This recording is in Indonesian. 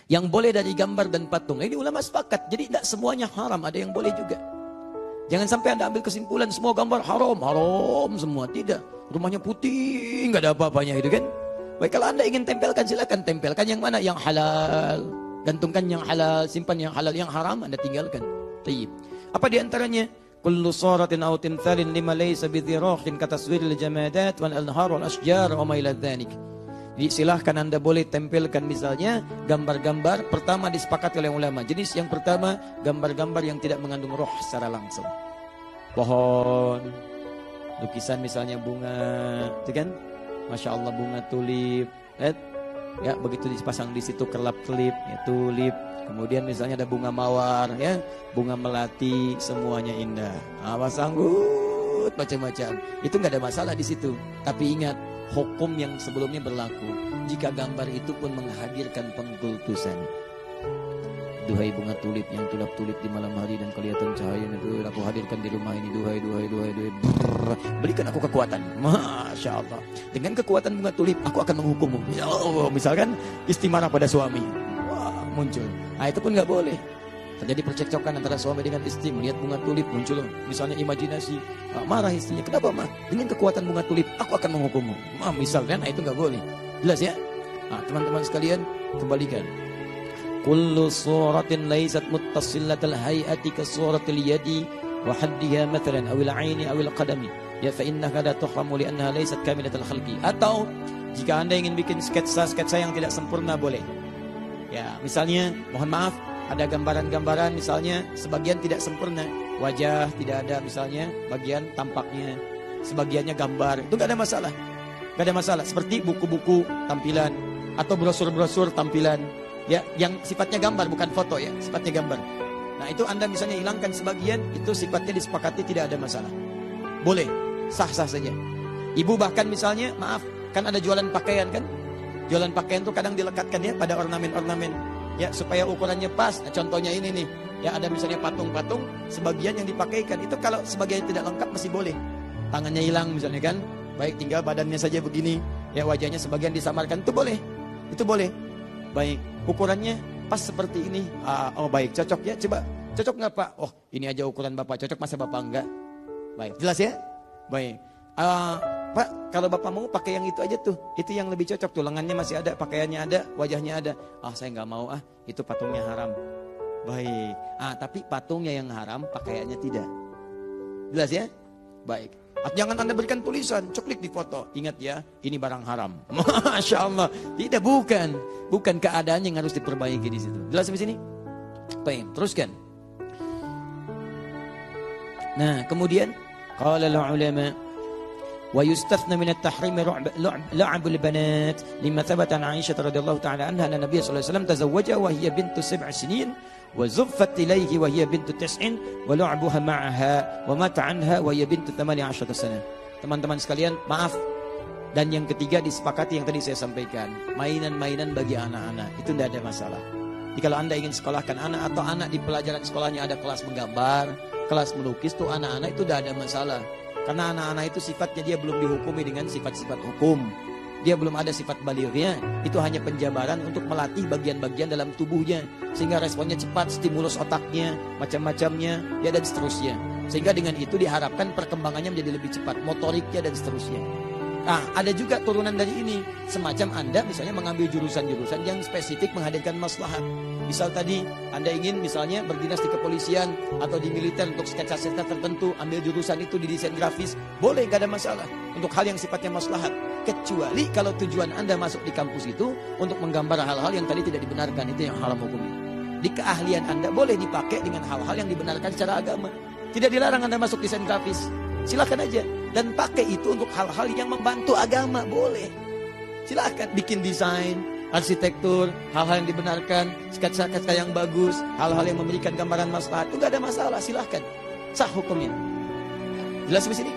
Yang boleh dari gambar dan patung. Ini ulama sepakat. Jadi tidak semuanya haram, ada yang boleh juga. Jangan sampai Anda ambil kesimpulan semua gambar haram, haram semua. Tidak. Rumahnya putih, nggak ada apa-apanya itu kan. Baik, kalau Anda ingin tempelkan silakan tempelkan yang mana, yang halal. Gantungkan yang halal, simpan yang halal, yang haram Anda tinggalkan. Tayyib. Apa di antaranya? Kullu suratin aw timthalin lima laysa bidhirahin kataswiril jamadat wal anhar wal ashjar wa ma ila dzalik. Jadi silahkan Anda boleh tempelkan misalnya gambar-gambar. Pertama disepakati oleh ulama. Jenis yang pertama gambar-gambar yang tidak mengandung roh secara langsung. Pohon, lukisan misalnya bunga, itu kan? Masya Allah bunga tulip, ya begitu dipasang di situ kelap-kelip, ya, tulip. Kemudian misalnya ada bunga mawar, ya bunga melati, semuanya indah. Apa sanggut macam-macam. Itu nggak ada masalah di situ. Tapi ingat, hukum yang sebelumnya berlaku. Jika gambar itu pun menghadirkan pengkultusan. Duhai bunga tulip yang tulip-tulip di malam hari dan kelihatan cahaya itu, aku hadirkan di rumah ini. Duhai. Berikan aku kekuatan. Masya Allah. Dengan kekuatan bunga tulip, aku akan menghukummu. Ya Allah, misalkan istimarah pada suami. Wah, muncul. Nah, itu pun nggak boleh. Terjadi percekcokan antara suami dengan istri, melihat bunga tulip muncul. Misalnya imajinasi, marah istrinya. Kenapa mah? Dengan kekuatan bunga tulip, aku akan menghukummu. Misalnya, nah itu nggak boleh. Jelas ya? Nah, teman-teman sekalian, kembalikan. Kullu suratin laysat muttasilatal hay'ati ka suratil yadi wa haddiha mathalan awil 'aini awil qadami. Ya fa innaha la tuhramu li annaha laysat kamilatal khalqi. Atau jika Anda ingin bikin sketsa yang tidak sempurna boleh. Ya, misalnya mohon maaf ada gambaran-gambaran misalnya sebagian tidak sempurna, wajah tidak ada misalnya, bagian tampaknya, sebagiannya gambar, itu nggak ada masalah, nggak ada masalah. Seperti buku-buku tampilan atau brosur-brosur tampilan, ya yang sifatnya gambar bukan foto ya, sifatnya gambar. Nah itu Anda misalnya hilangkan sebagian, itu sifatnya disepakati tidak ada masalah, boleh, sah-sah saja. Ibu bahkan misalnya, maaf, kan ada jualan pakaian kan, jualan pakaian tuh kadang dilekatkan ya pada ornamen-ornamen. Ya supaya ukurannya pas. Nah, contohnya ini nih, ya ada misalnya patung-patung, sebagian yang dipakaikan itu kalau sebagian tidak lengkap masih boleh. Tangannya hilang misalnya kan, baik tinggal badannya saja begini, ya wajahnya sebagian disamarkan, itu boleh, itu boleh. Baik, ukurannya pas seperti ini. Oh baik, cocok ya, coba cocok nggak Pak? Oh ini aja ukuran Bapak cocok, masa Bapak enggak? Baik, jelas ya? Baik. Pak, kalau Bapak mau pakai yang itu aja tuh, itu yang lebih cocok tuh, lengannya masih ada, pakaiannya ada, wajahnya ada. Saya nggak mau itu patungnya haram. Baik. Tapi patungnya yang haram, pakaiannya tidak. Jelas ya? Baik. Jangan Anda berikan tulisan, coklik di foto. Ingat ya, ini barang haram. Masya Allah. Tidak, bukan keadaan yang harus diperbaiki di situ. Jelas sampai sini? Baik, teruskan. Nah, kemudian qala al-ulama ويستثنى من التحريم لعب البنات لما ثبت عن عائشة رضي الله تعالى عنها أن النبي صلى الله عليه وسلم تزوجها وهي بنت 7 سنين وزفت إليه وهي بنت 9 ولعبها معها ومات عنها وهي بنت 18 سنة. Teman-teman sekalian, maaf. Dan yang ketiga disepakati yang tadi saya sampaikan, mainan-mainan bagi anak-anak itu tidak ada masalah. Jadi kalau Anda ingin sekolahkan anak atau anak di pelajaran sekolahnya ada kelas menggambar, kelas melukis, tuh anak-anak itu tidak ada masalah. Karena anak-anak itu sifatnya dia belum dihukumi dengan sifat-sifat hukum. Dia belum ada sifat balighnya. Itu hanya penjabaran untuk melatih bagian-bagian dalam tubuhnya. Sehingga responnya cepat, stimulus otaknya, macam-macamnya, ya dan seterusnya. Sehingga dengan itu diharapkan perkembangannya menjadi lebih cepat, motoriknya dan seterusnya. Ada juga turunan dari ini. Semacam Anda misalnya mengambil jurusan-jurusan yang spesifik menghadirkan maslahat. Misal tadi Anda ingin misalnya berdinas di kepolisian atau di militer untuk sketsa-sketsa tertentu, ambil jurusan itu di desain grafis, boleh, gak ada masalah. Untuk hal yang sifatnya maslahat. Kecuali kalau tujuan Anda masuk di kampus itu untuk menggambar hal-hal yang tadi tidak dibenarkan, itu yang haram hukumnya. Di keahlian Anda boleh dipakai dengan hal-hal yang dibenarkan secara agama. Tidak dilarang Anda masuk desain grafis. Silakan aja. Dan pakai itu untuk hal-hal yang membantu agama, boleh. Silakan bikin desain, arsitektur, hal-hal yang dibenarkan, sketsa-sketsa yang bagus, hal-hal yang memberikan gambaran maslahat, itu gak ada masalah, silakan. Sah hukumnya. Jelas di sini?